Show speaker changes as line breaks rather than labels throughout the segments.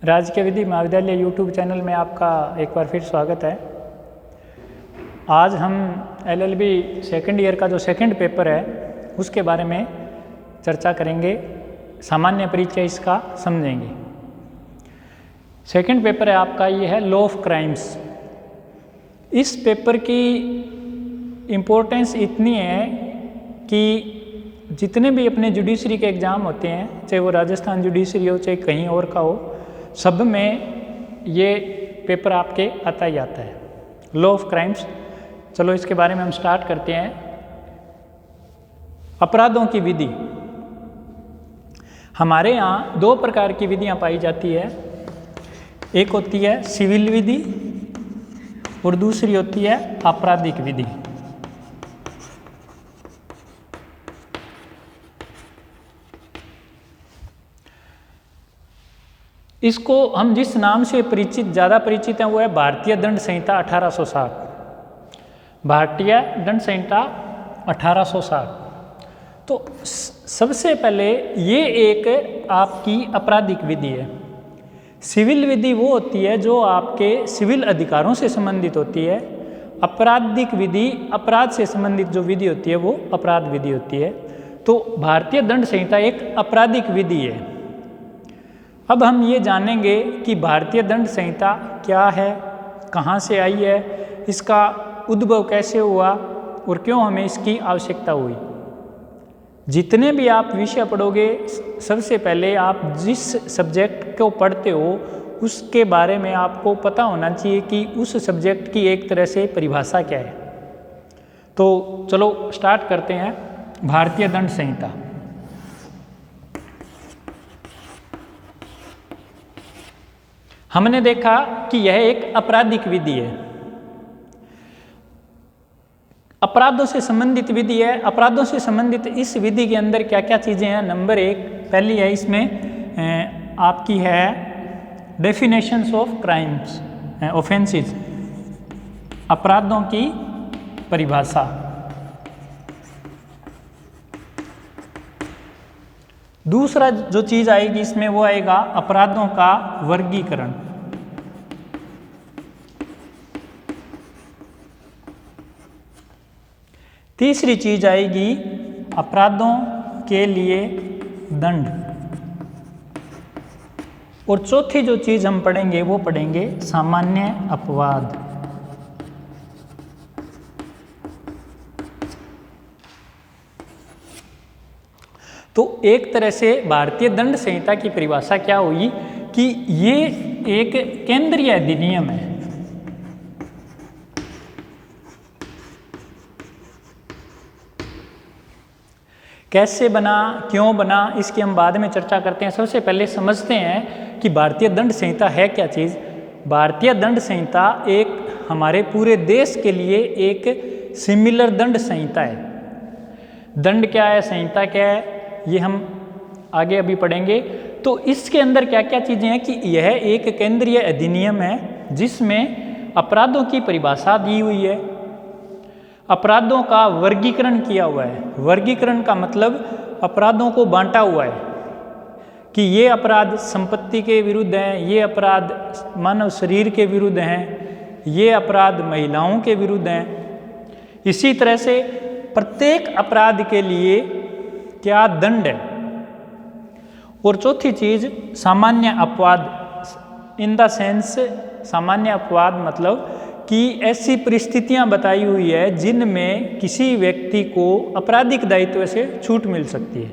राजकीय विधि महाविद्यालय YouTube channel में आपका एक बार फिर स्वागत है। आज हम एलएलबी सेकंड ईयर का जो सेकंड पेपर है उसके बारे में चर्चा करेंगे, सामान्य परिचय इसका समझेंगे। सेकंड पेपर है आपका, ये है लॉ ऑफ क्राइम्स। इस पेपर की इम्पोर्टेंस इतनी है कि जितने भी अपने जुडिशरी के एग्ज़ाम होते हैं, चाहे वो राजस्थान जुडिशरी हो चाहे कहीं और का हो, सब में ये पेपर आपके आता ही आता है, लॉ ऑफ क्राइम्स। चलो इसके बारे में हम स्टार्ट करते हैं। अपराधों की विधि। हमारे यहाँ दो प्रकार की विधियाँ पाई जाती है, एक होती है सिविल विधि और दूसरी होती है आपराधिक विधि। इसको हम जिस नाम से ज़्यादा परिचित हैं वो है भारतीय दंड संहिता 1860। भारतीय दंड संहिता 1860। तो सबसे पहले ये एक आपकी आपराधिक विधि है। सिविल विधि वो होती है जो आपके सिविल अधिकारों से संबंधित होती है। आपराधिक विधि अपराध से संबंधित जो विधि होती है वो अपराध विधि होती है। तो भारतीय दंड संहिता एक आपराधिक विधि है। अब हम ये जानेंगे कि भारतीय दंड संहिता क्या है, कहाँ से आई है, इसका उद्भव कैसे हुआ और क्यों हमें इसकी आवश्यकता हुई। जितने भी आप विषय पढ़ोगे, सबसे पहले आप जिस सब्जेक्ट को पढ़ते हो उसके बारे में आपको पता होना चाहिए कि उस सब्जेक्ट की एक तरह से परिभाषा क्या है। तो चलो स्टार्ट करते हैं। भारतीय दंड संहिता। हमने देखा कि यह एक आपराधिक विधि है, अपराधों से संबंधित विधि है। अपराधों से संबंधित इस विधि के अंदर क्या क्या चीज़ें हैं। नंबर एक, पहली है इसमें आपकी है डेफिनेशंस ऑफ क्राइम्स ऑफेंसेस, अपराधों की परिभाषा। दूसरा जो चीज़ आएगी इसमें वो आएगा अपराधों का वर्गीकरण। तीसरी चीज आएगी अपराधों के लिए दंड। और चौथी जो चीज हम पढ़ेंगे वो पढ़ेंगे सामान्य अपवाद। तो एक तरह से भारतीय दंड संहिता की परिभाषा क्या हुई कि ये एक केंद्रीय अधिनियम है। कैसे बना, क्यों बना, इसकी हम बाद में चर्चा करते हैं। सबसे पहले समझते हैं कि भारतीय दंड संहिता है क्या चीज़। भारतीय दंड संहिता एक हमारे पूरे देश के लिए एक सिमिलर दंड संहिता है। दंड क्या है, संहिता क्या है, ये हम आगे अभी पढ़ेंगे। तो इसके अंदर क्या क्या चीज़ें हैं कि यह एक केंद्रीय अधिनियम है जिसमें अपराधों की परिभाषा दी हुई है, अपराधों का वर्गीकरण किया हुआ है। वर्गीकरण का मतलब अपराधों को बांटा हुआ है कि ये अपराध संपत्ति के विरुद्ध हैं, ये अपराध मानव शरीर के विरुद्ध हैं, ये अपराध महिलाओं के विरुद्ध हैं। इसी तरह से प्रत्येक अपराध के लिए क्या दंड है। और चौथी चीज सामान्य अपवाद। इन द सेंस, सामान्य अपवाद मतलब कि ऐसी परिस्थितियां बताई हुई है जिनमें किसी व्यक्ति को आपराधिक दायित्व से छूट मिल सकती है।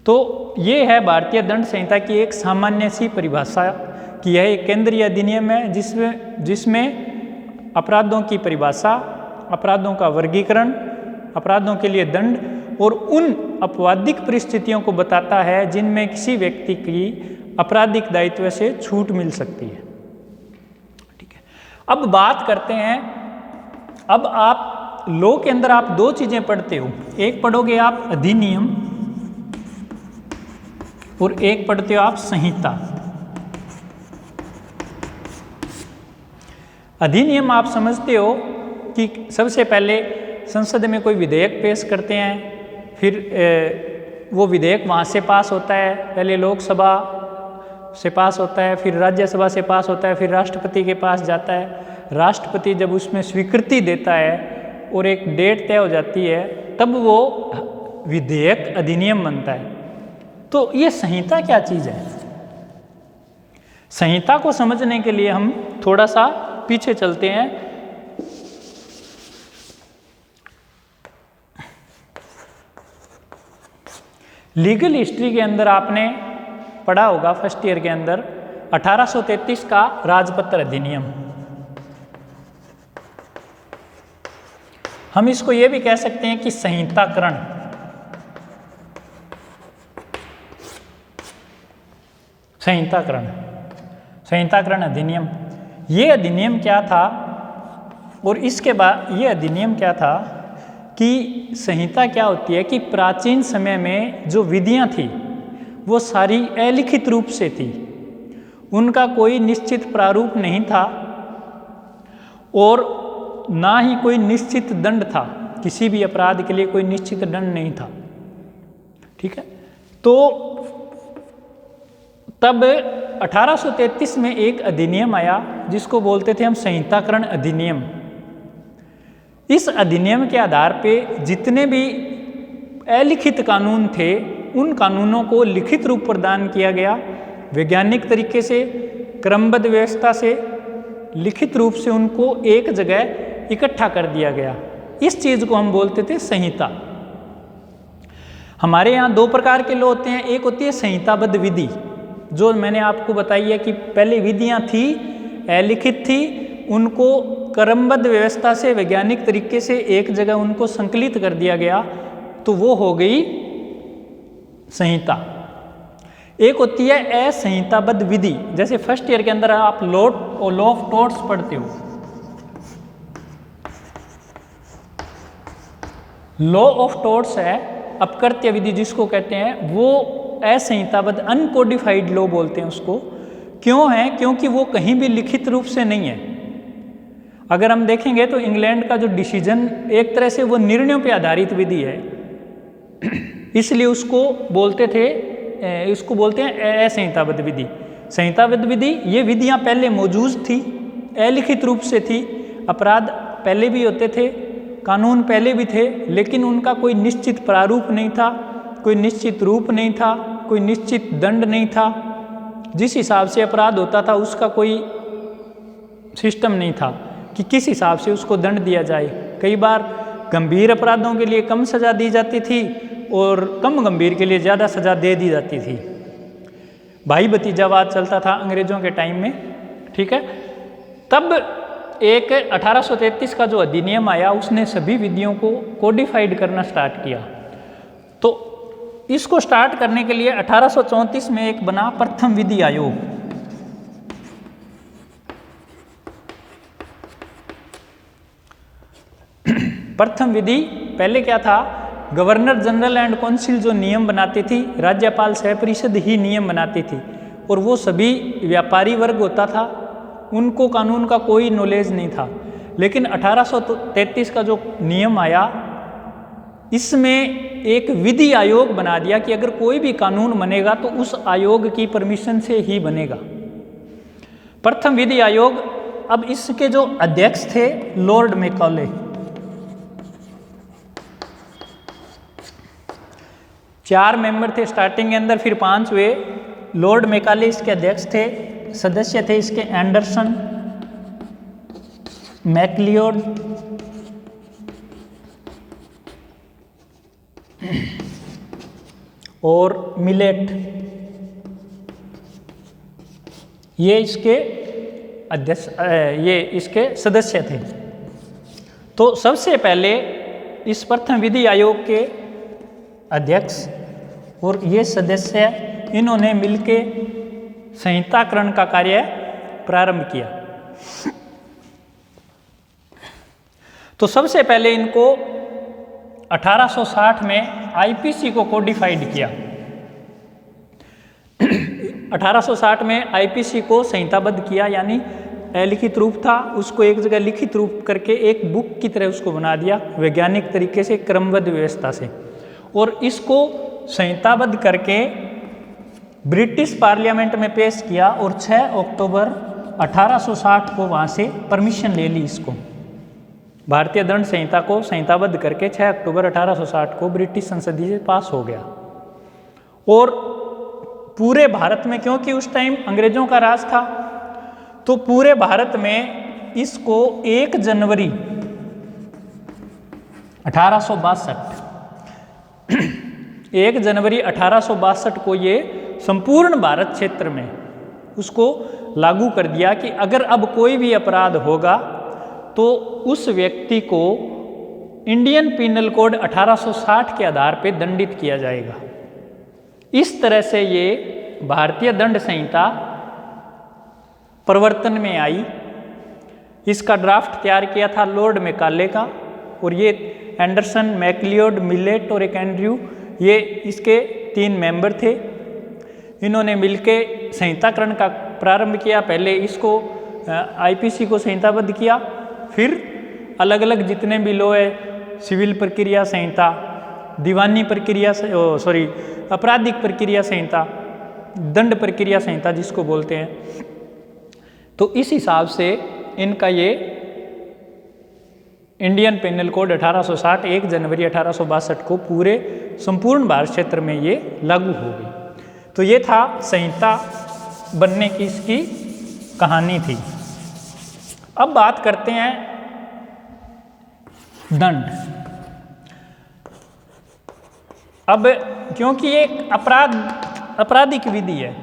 तो ये है भारतीय दंड संहिता की एक सामान्य सी परिभाषा कि यह एक केंद्रीय अधिनियम है जिसमें अपराधों की परिभाषा, अपराधों का वर्गीकरण, अपराधों के लिए दंड और उन आपराधिक परिस्थितियों को बताता है जिनमें किसी व्यक्ति की आपराधिक दायित्व से छूट मिल सकती है। ठीक है, अब बात करते हैं। अब आप लॉ के अंदर आप दो चीजें पढ़ते हो, एक पढ़ोगे आप अधिनियम और एक पढ़ते हो आप संहिता। अधिनियम आप समझते हो कि सबसे पहले संसद में कोई विधेयक पेश करते हैं, फिर वो विधेयक वहाँ से पास होता है, पहले लोकसभा, से पास होता है, फिर राज्यसभा से पास होता है, फिर राष्ट्रपति के पास जाता है। राष्ट्रपति जब उसमें स्वीकृति देता है और एक डेट तय हो जाती है, तब वो विधेयक अधिनियम बनता है। तो ये संहिता क्या चीज़ है? संहिता को समझने के लिए हम थोड़ा सा पीछे चलते हैं। लीगल हिस्ट्री के अंदर आपने पढ़ा होगा फर्स्ट ईयर के अंदर 1833 का राजपत्र अधिनियम। हम इसको ये भी कह सकते हैं कि संहिताकरण। संहिताकरण अधिनियम। ये अधिनियम क्या था और इसके बाद ये अधिनियम क्या था कि संहिता क्या होती है कि प्राचीन समय में जो विधियां थी वो सारी अलिखित रूप से थी, उनका कोई निश्चित प्रारूप नहीं था और ना ही कोई निश्चित दंड था। किसी भी अपराध के लिए कोई निश्चित दंड नहीं था। ठीक है, तो तब 1833 में एक अधिनियम आया जिसको बोलते थे हम संहिताकरण अधिनियम। इस अधिनियम के आधार पे जितने भी अलिखित कानून थे उन कानूनों को लिखित रूप प्रदान किया गया, वैज्ञानिक तरीके से, क्रमबद्ध व्यवस्था से, लिखित रूप से उनको एक जगह इकट्ठा कर दिया गया। इस चीज़ को हम बोलते थे संहिता। हमारे यहाँ दो प्रकार के लॉ होते हैं। एक होती है संहिताबद्ध विधि, जो मैंने आपको बताई है कि पहले विधियाँ थी, अलिखित थी, उनको क्रमबद्ध व्यवस्था से, वैज्ञानिक तरीके से एक जगह उनको संकलित कर दिया गया, तो वो हो गई संहिता। एक होती है असंहिताबद्ध विधि। जैसे फर्स्ट ईयर के अंदर आप लॉ ऑफ टॉर्ट्स पढ़ते हो। लॉ ऑफ टॉर्ट्स है अपकृत्य विधि जिसको कहते हैं, वो असंहिताबद्ध अनकोडिफाइड लॉ बोलते हैं उसको। क्यों है? क्योंकि वो कहीं भी लिखित रूप से नहीं है। अगर हम देखेंगे तो इंग्लैंड का जो डिसीजन एक तरह से वो निर्णयों पे आधारित विधि है, इसलिए उसको बोलते हैं असंहिताबद्ध विधि। संहिताबद्ध विधि, ये विधियाँ पहले मौजूद थी, अलिखित रूप से थी, अपराध पहले भी होते थे, कानून पहले भी थे, लेकिन उनका कोई निश्चित प्रारूप नहीं था, कोई निश्चित रूप नहीं था, कोई निश्चित दंड नहीं था। जिस हिसाब से अपराध होता था उसका कोई सिस्टम नहीं था कि किस हिसाब से उसको दंड दिया जाए। कई बार गंभीर अपराधों के लिए कम सज़ा दी जाती थी और कम गंभीर के लिए ज़्यादा सज़ा दे दी जाती थी। भाई भतीजावाद चलता था अंग्रेज़ों के टाइम में। ठीक है, तब एक 1833 का जो अधिनियम आया उसने सभी विधियों को कोडिफाइड करना स्टार्ट किया। तो इसको स्टार्ट करने के लिए 1834 में एक बना प्रथम विधि आयोग। प्रथम विधि पहले क्या था, गवर्नर जनरल एंड काउंसिल जो नियम बनाती थी, राज्यपाल सह परिषद ही नियम बनाती थी, और वो सभी व्यापारी वर्ग होता था, उनको कानून का कोई नॉलेज नहीं था। लेकिन 1833 का जो नियम आया, इसमें एक विधि आयोग बना दिया कि अगर कोई भी कानून बनेगा तो उस आयोग की परमिशन से ही बनेगा। प्रथम विधि आयोग, अब इसके जो अध्यक्ष थे लॉर्ड मैकॉले। चार मेंबर थे स्टार्टिंग के अंदर, फिर 5 हुए। लॉर्ड मैकाले इसके अध्यक्ष थे। सदस्य थे इसके एंडरसन, मैकलियोड, और मिलेट। ये इसके अध्यक्ष, ये इसके सदस्य थे। तो सबसे पहले इस प्रथम विधि आयोग के अध्यक्ष और ये सदस्य, इन्होंने मिलके संहिताकरण का कार्य प्रारंभ किया। तो सबसे पहले इनको 1860 में आईपीसी को कोडिफाइड किया। 1860 में आईपीसी को संहिताबद्ध किया, यानी अलिखित रूप था उसको एक जगह लिखित रूप करके एक बुक की तरह उसको बना दिया, वैज्ञानिक तरीके से, क्रमबद्ध व्यवस्था से। और इसको संहिताबद्ध करके ब्रिटिश पार्लियामेंट में पेश किया और 6 अक्टूबर 1860 को वहाँ से परमिशन ले ली इसको। भारतीय दंड संहिता को संहिताबद्ध करके 6 अक्टूबर 1860 को ब्रिटिश संसद से पास हो गया। और पूरे भारत में, क्योंकि उस टाइम अंग्रेजों का राज था, तो पूरे भारत में इसको 1 जनवरी 1862 को ये संपूर्ण भारत क्षेत्र में उसको लागू कर दिया कि अगर अब कोई भी अपराध होगा तो उस व्यक्ति को इंडियन पिनल कोड 1860 के आधार पर दंडित किया जाएगा। इस तरह से ये भारतीय दंड संहिता प्रवर्तन में आई। इसका ड्राफ्ट तैयार किया था लॉर्ड मैकाले का, और ये एंडरसन, मैकलियोड, मिलेट और एक एंड्रयू, ये इसके 3 मेंबर थे। इन्होंने मिलके संहिताकरण का प्रारंभ किया। पहले इसको आईपीसी को संहिताबद्ध किया, फिर अलग अलग जितने भी लॉ है, सिविल प्रक्रिया संहिता, दीवानी प्रक्रिया, आपराधिक प्रक्रिया संहिता, दंड प्रक्रिया संहिता जिसको बोलते हैं, तो इस हिसाब से इनका ये इंडियन पेनल कोड 1860 1 जनवरी 1862 को पूरे संपूर्ण भारत क्षेत्र में ये लागू हो गई। तो ये था संहिता बनने की इसकी कहानी थी। अब बात करते हैं दंड। अब क्योंकि ये आपराधिक विधि है,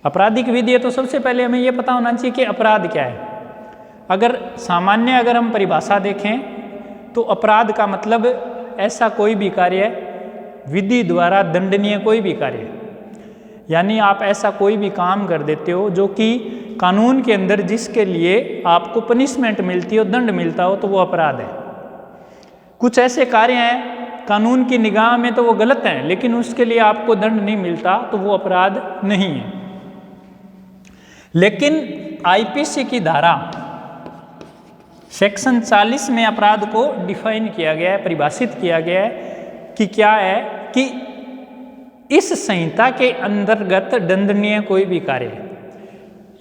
आपराधिक विधि है, तो सबसे पहले हमें ये पता होना चाहिए कि अपराध क्या है। अगर हम परिभाषा देखें तो अपराध का मतलब ऐसा कोई भी कार्य विधि द्वारा दंडनीय कोई भी कार्य, यानी आप ऐसा कोई भी काम कर देते हो जो कि कानून के अंदर जिसके लिए आपको पनिशमेंट मिलती हो, दंड मिलता हो, तो वो अपराध है। कुछ ऐसे कार्य हैं कानून की निगाह में तो वो गलत हैं, लेकिन उसके लिए आपको दंड नहीं मिलता, तो वो अपराध नहीं है। लेकिन आईपीसी की धारा सेक्शन 40 में अपराध को डिफाइन किया गया है, परिभाषित किया गया है कि क्या है कि इस संहिता के अंतर्गत दंडनीय कोई भी कार्य,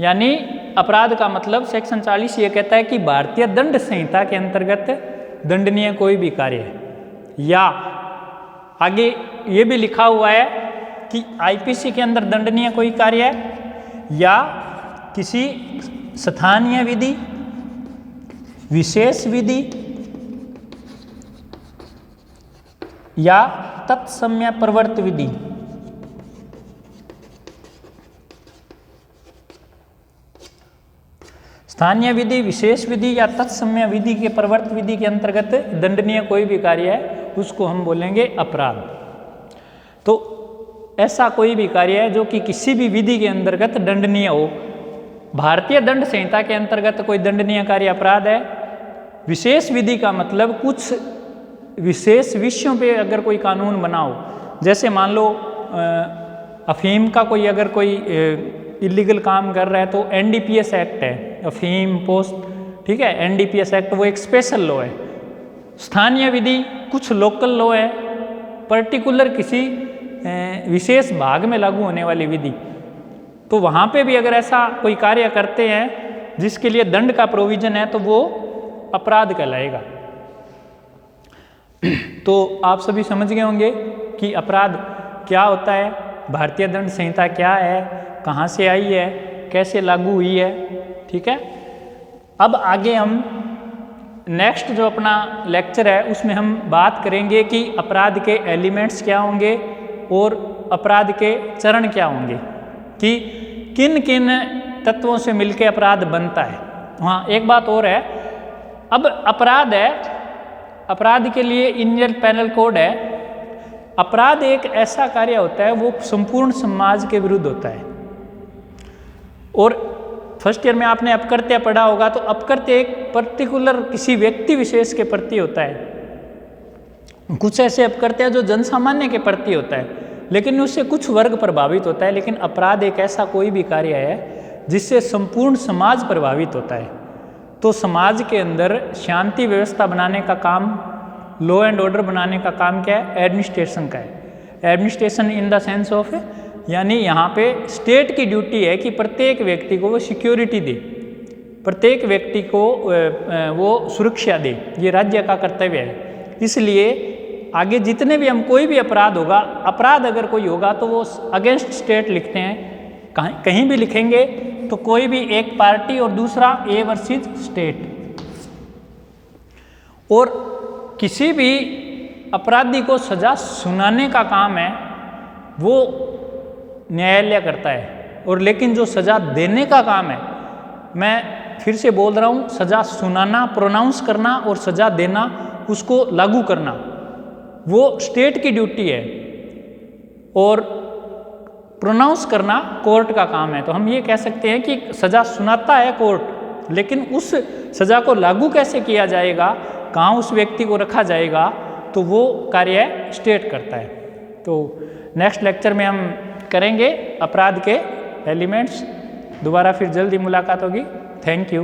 यानी अपराध का मतलब सेक्शन 40 ये कहता है कि भारतीय दंड संहिता के अंतर्गत दंडनीय कोई भी कार्य है, या आगे ये भी लिखा हुआ है कि आईपीसी के अंदर दंडनीय कोई कार्य है, या किसी स्थानीय विधि, विशेष विधि या तत्समय प्रवर्त विधि। स्थानीय विधि, विशेष विधि या तत्समय विधि के प्रवर्त विधि के अंतर्गत दंडनीय कोई भी कार्य है उसको हम बोलेंगे अपराध। तो ऐसा कोई भी कार्य है जो कि किसी भी विधि के अंतर्गत दंडनीय हो। भारतीय दंड संहिता के अंतर्गत कोई दंडनीय कार्य अपराध है। विशेष विधि का मतलब कुछ विशेष विषयों पे अगर कोई कानून बनाओ, जैसे मान लो अफीम का कोई अगर कोई इलीगल काम कर रहा है तो एनडीपीएस एक्ट है, अफीम पोस्ट, ठीक है, एनडीपीएस एक्ट वो एक स्पेशल लॉ है। स्थानीय विधि कुछ लोकल लॉ है, पर्टिकुलर किसी विशेष भाग में लागू होने वाली विधि। तो वहाँ पे भी अगर ऐसा कोई कार्य करते हैं जिसके लिए दंड का प्रोविजन है तो वो अपराध कहलाएगा। तो आप सभी समझ गए होंगे कि अपराध क्या होता है, भारतीय दंड संहिता क्या है, कहाँ से आई है, कैसे लागू हुई है, ठीक है। अब आगे हम नेक्स्ट जो अपना लेक्चर है उसमें हम बात करेंगे कि अपराध के एलिमेंट्स क्या होंगे और अपराध के चरण क्या होंगे, कि किन किन तत्वों से मिलकर अपराध बनता है। हाँ, एक बात और है, अब अपराध है, अपराध के लिए इंडियन पेनल कोड है। अपराध एक ऐसा कार्य होता है वो संपूर्ण समाज के विरुद्ध होता है। और फर्स्ट ईयर में आपने अपकृत्य पढ़ा होगा, तो अपकृत्य एक पर्टिकुलर किसी व्यक्ति विशेष के प्रति होता है। कुछ ऐसे अपकृत्य जो जनसामान्य के प्रति होता है, लेकिन उससे कुछ वर्ग प्रभावित होता है। लेकिन अपराध एक ऐसा कोई भी कार्य है जिससे संपूर्ण समाज प्रभावित होता है। तो समाज के अंदर शांति व्यवस्था बनाने का काम, लॉ एंड ऑर्डर बनाने का काम क्या है, एडमिनिस्ट्रेशन का है। Administration in the sense of यानी यहाँ पे स्टेट की ड्यूटी है कि प्रत्येक व्यक्ति को वो सिक्योरिटी दे, प्रत्येक व्यक्ति को वो सुरक्षा दे, ये राज्य का कर्तव्य है। इसलिए आगे जितने भी हम कोई भी अपराध होगा, अपराध अगर कोई होगा तो वो अगेंस्ट स्टेट लिखते हैं, कहीं भी लिखेंगे तो कोई भी एक पार्टी और दूसरा ए वर्सेस स्टेट। और किसी भी अपराधी को सज़ा सुनाने का काम है वो न्यायालय करता है, और लेकिन जो सज़ा देने का काम है, मैं फिर से बोल रहा हूँ, सज़ा सुनाना, प्रोनाउंस करना और सज़ा देना, उसको लागू करना, वो स्टेट की ड्यूटी है, और प्रोनाउंस करना कोर्ट का काम है। तो हम ये कह सकते हैं कि सज़ा सुनाता है कोर्ट, लेकिन उस सज़ा को लागू कैसे किया जाएगा, कहाँ उस व्यक्ति को रखा जाएगा, तो वो कार्य स्टेट करता है। तो नेक्स्ट लेक्चर में हम करेंगे अपराध के एलिमेंट्स। दोबारा फिर जल्दी मुलाकात होगी। Thank you.